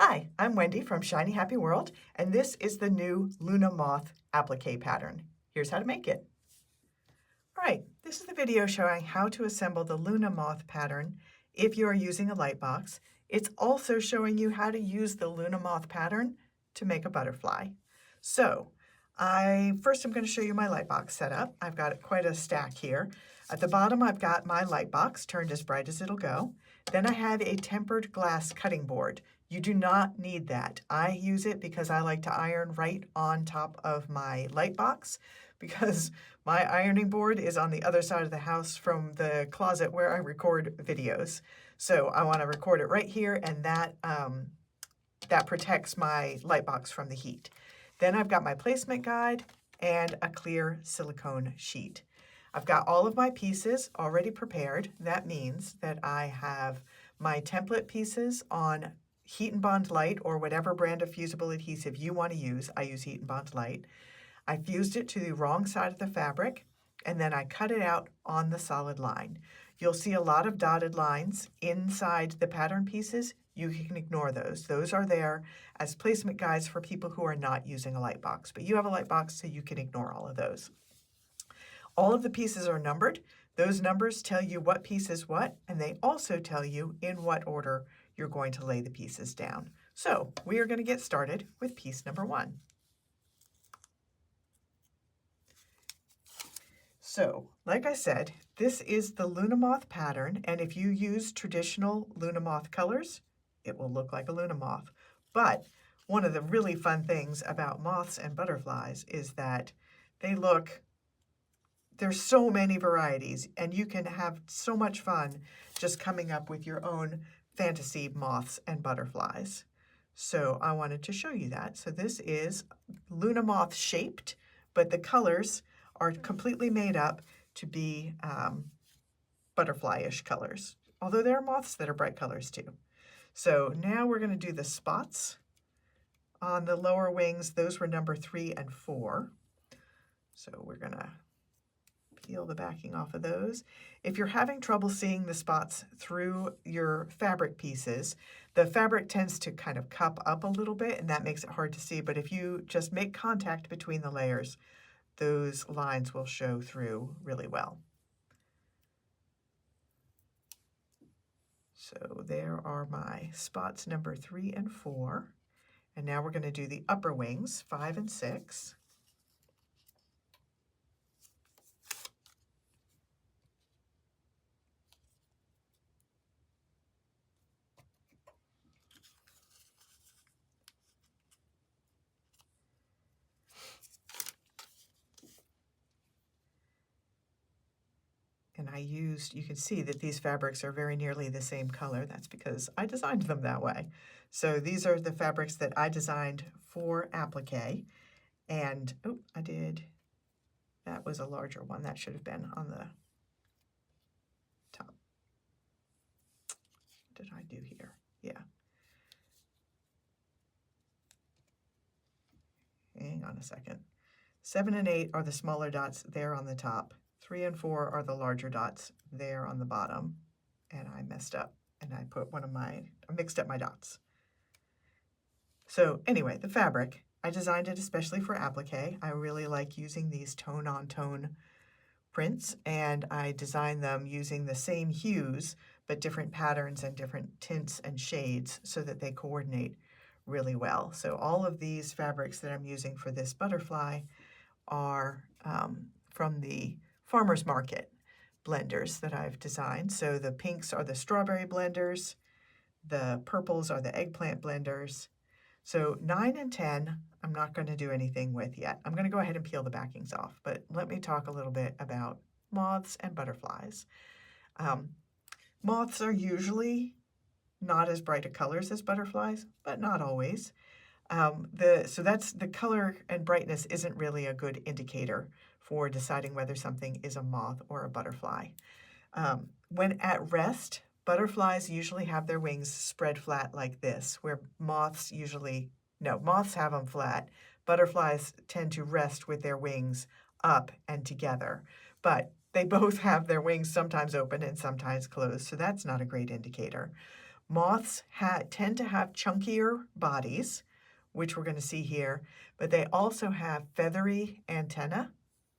Hi, I'm Wendy from Shiny Happy World, and this is the new Luna Moth applique pattern. Here's how to make it. All right, this is the video showing how to assemble the Luna Moth pattern if you are using a light box. It's also showing you how to use the Luna Moth pattern to make a butterfly. So, first I'm going to show you my light box setup. I've got quite a stack here. At the bottom I've got my light box turned as bright as it'll go. Then I have a tempered glass cutting board. You do not need that. I use it because I like to iron right on top of my light box because my ironing board is on the other side of the house from the closet where I record videos. So I want to record it right here, and that protects my light box from the heat. Then I've got my placement guide and a clear silicone sheet. I've got all of my pieces already prepared. That means that I have my template pieces on Heat and Bond Light or whatever brand of fusible adhesive you want to use. I use Heat and Bond Light. I fused it to the wrong side of the fabric, and then I cut it out on the solid line. You'll see a lot of dotted lines inside the pattern pieces. You can ignore those. Those are there as placement guides for people who are not using a light box, but you have a light box, so you can ignore all of those. All of the pieces are numbered. Those numbers tell you what piece is what, and they also tell you in what order you're going to lay the pieces down. So we are going to get started with piece number 1. So, like I said, this is the Luna Moth pattern, and if you use traditional Luna Moth colors, it will look like a Luna Moth. But one of the really fun things about moths and butterflies is that there's so many varieties, and you can have so much fun just coming up with your own fantasy moths and butterflies. So I wanted to show you that. So this is Luna Moth shaped, but the colors are completely made up to be butterfly-ish colors, although there are moths that are bright colors too. So now we're going to do the spots on the lower wings. Those were number 3 and 4. So we're going to peel the backing off of those. If you're having trouble seeing the spots through your fabric pieces, the fabric tends to kind of cup up a little bit, and that makes it hard to see. But if you just make contact between the layers, those lines will show through really well. So there are my spots number 3 and 4. And now we're going to do the upper wings, 5 and 6. And you can see that these fabrics are very nearly the same color. That's because I designed them that way. So these are the fabrics that I designed for applique. And, that was a larger one. That should have been on the top. What did I do here? Yeah. Hang on a second. 7 and 8 are the smaller dots there on the top. 3 and 4 are the larger dots there on the bottom, and I messed up, and I mixed up my dots. So anyway, the fabric, I designed it especially for applique. I really like using these tone-on-tone prints, and I designed them using the same hues, but different patterns and different tints and shades so that they coordinate really well. So all of these fabrics that I'm using for this butterfly are from the farmer's market blenders that I've designed. So the pinks are the strawberry blenders, the purples are the eggplant blenders. So 9 and 10, I'm not going to do anything with yet. I'm going to go ahead and peel the backings off, but let me talk a little bit about moths and butterflies. Moths are usually not as bright a colors as butterflies, but not always. So that's the color and brightness isn't really a good indicator for deciding whether something is a moth or a butterfly. When at rest, butterflies usually have their wings spread flat like this, where moths have them flat. Butterflies tend to rest with their wings up and together, but they both have their wings sometimes open and sometimes closed, so that's not a great indicator. Moths tend to have chunkier bodies, which we're going to see here, but they also have feathery antennae,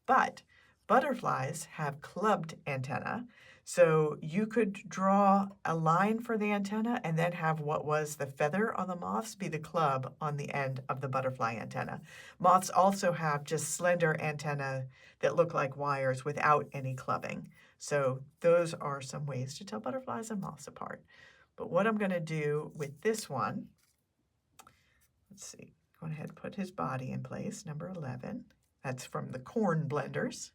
but butterflies have clubbed antennae. So you could draw a line for the antenna and then have what was the feather on the moths be the club on the end of the butterfly antenna. Moths also have just slender antennae that look like wires without any clubbing. So those are some ways to tell butterflies and moths apart. But what I'm going to do with this one, let's see, go ahead and put his body in place, number 11. That's from the corn blenders.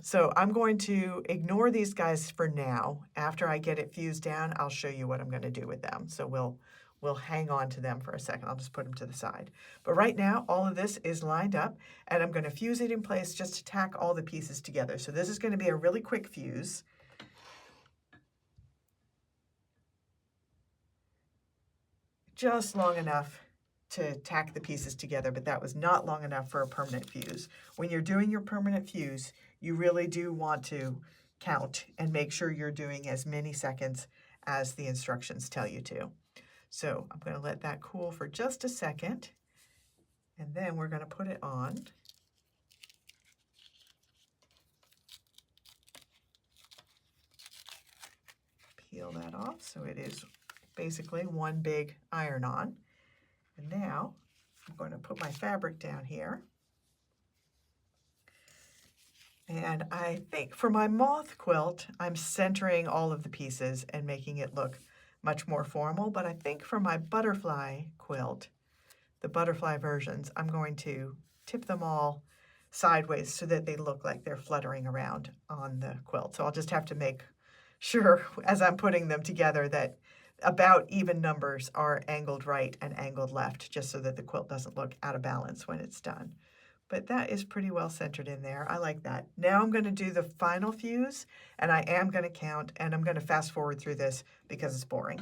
So I'm going to ignore these guys for now. After I get it fused down, I'll show you what I'm going to do with them. So we'll hang on to them for a second. I'll just put them to the side. But right now, all of this is lined up, and I'm going to fuse it in place just to tack all the pieces together. So this is going to be a really quick fuse. Just long enough to tack the pieces together, but that was not long enough for a permanent fuse. When you're doing your permanent fuse, you really do want to count and make sure you're doing as many seconds as the instructions tell you to. So I'm going to let that cool for just a second, and then we're going to put it on. Peel that off so it is basically one big iron-on. And now I'm going to put my fabric down here. And I think for my moth quilt, I'm centering all of the pieces and making it look much more formal. But I think for my butterfly quilt, the butterfly versions, I'm going to tip them all sideways so that they look like they're fluttering around on the quilt. So I'll just have to make sure as I'm putting them together that about even numbers are angled right and angled left, just so that the quilt doesn't look out of balance when it's done. But that is pretty well centered in there. I like that. Now I'm going to do the final fuse, and I am going to count, and I'm going to fast forward through this because it's boring.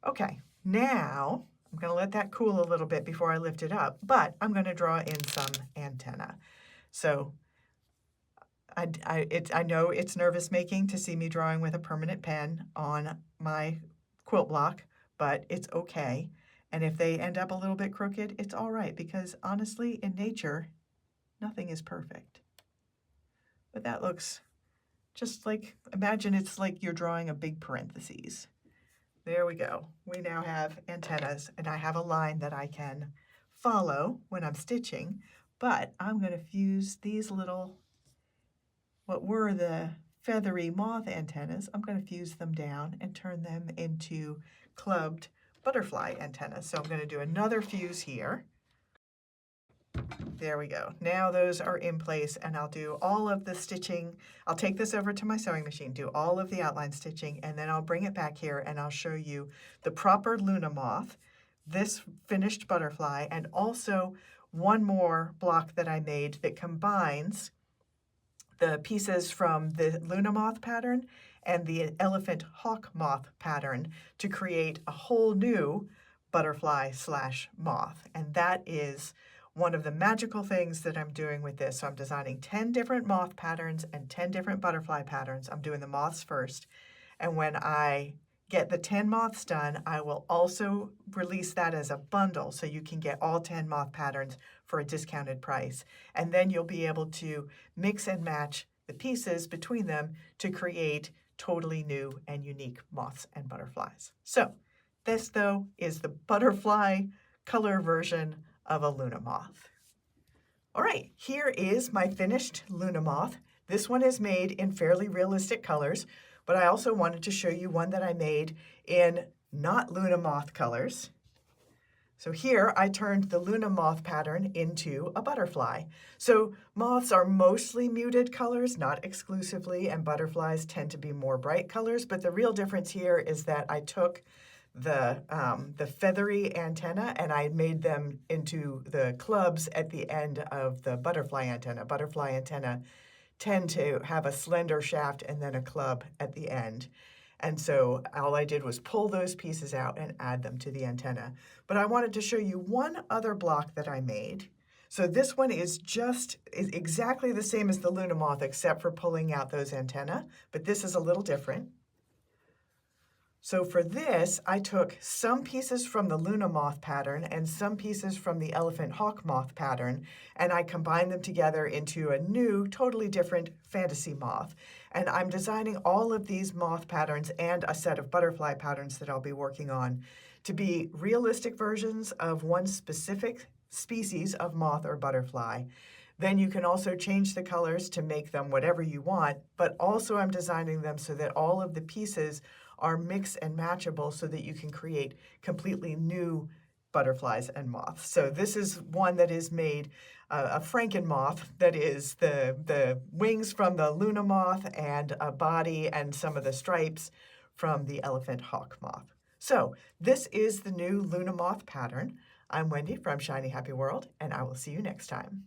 Okay, now I'm going to let that cool a little bit before I lift it up, but I'm going to draw in some antenna. So I know it's nervous-making to see me drawing with a permanent pen on my quilt block, but it's okay. And if they end up a little bit crooked, it's all right, because honestly, in nature, nothing is perfect. But that looks just like, imagine it's like you're drawing a big parentheses. There we go. We now have antennas, and I have a line that I can follow when I'm stitching, but I'm going to fuse these little, what were the feathery moth antennas, I'm going to fuse them down and turn them into clubbed butterfly antennas. So I'm going to do another fuse here. There we go. Now those are in place, and I'll do all of the stitching. I'll take this over to my sewing machine, do all of the outline stitching, and then I'll bring it back here and I'll show you the proper Luna Moth, this finished butterfly, and also one more block that I made that combines the pieces from the Luna Moth pattern and the elephant hawk moth pattern to create a whole new butterfly / moth. And that is one of the magical things that I'm doing with this. So I'm designing 10 different moth patterns and 10 different butterfly patterns. I'm doing the moths first. And when I get the 10 moths done, I will also release that as a bundle so you can get all 10 moth patterns for a discounted price. And then you'll be able to mix and match the pieces between them to create totally new and unique moths and butterflies. So this, though, is the butterfly color version of a Luna Moth. All right, here is my finished Luna Moth. This one is made in fairly realistic colors, but I also wanted to show you one that I made in not Luna Moth colors. So here I turned the Luna Moth pattern into a butterfly. So moths are mostly muted colors, not exclusively, and butterflies tend to be more bright colors, but the real difference here is that I took the feathery antenna and I made them into the clubs at the end of the butterfly antenna. Butterfly antenna tend to have a slender shaft and then a club at the end. And so all I did was pull those pieces out and add them to the antenna. But I wanted to show you one other block that I made. So this one is exactly the same as the Luna Moth except for pulling out those antennae, but this is a little different. So for this, I took some pieces from the Luna Moth pattern and some pieces from the Elephant Hawk Moth pattern, and I combined them together into a new, totally different fantasy moth. And I'm designing all of these moth patterns and a set of butterfly patterns that I'll be working on to be realistic versions of one specific species of moth or butterfly. Then you can also change the colors to make them whatever you want, but also I'm designing them so that all of the pieces are mix and matchable so that you can create completely new butterflies and moths. So this is one that is made a Franken moth, that is the wings from the Luna Moth and a body and some of the stripes from the Elephant Hawk Moth. So this is the new Luna Moth pattern. I'm Wendy from Shiny Happy World, and I will see you next time.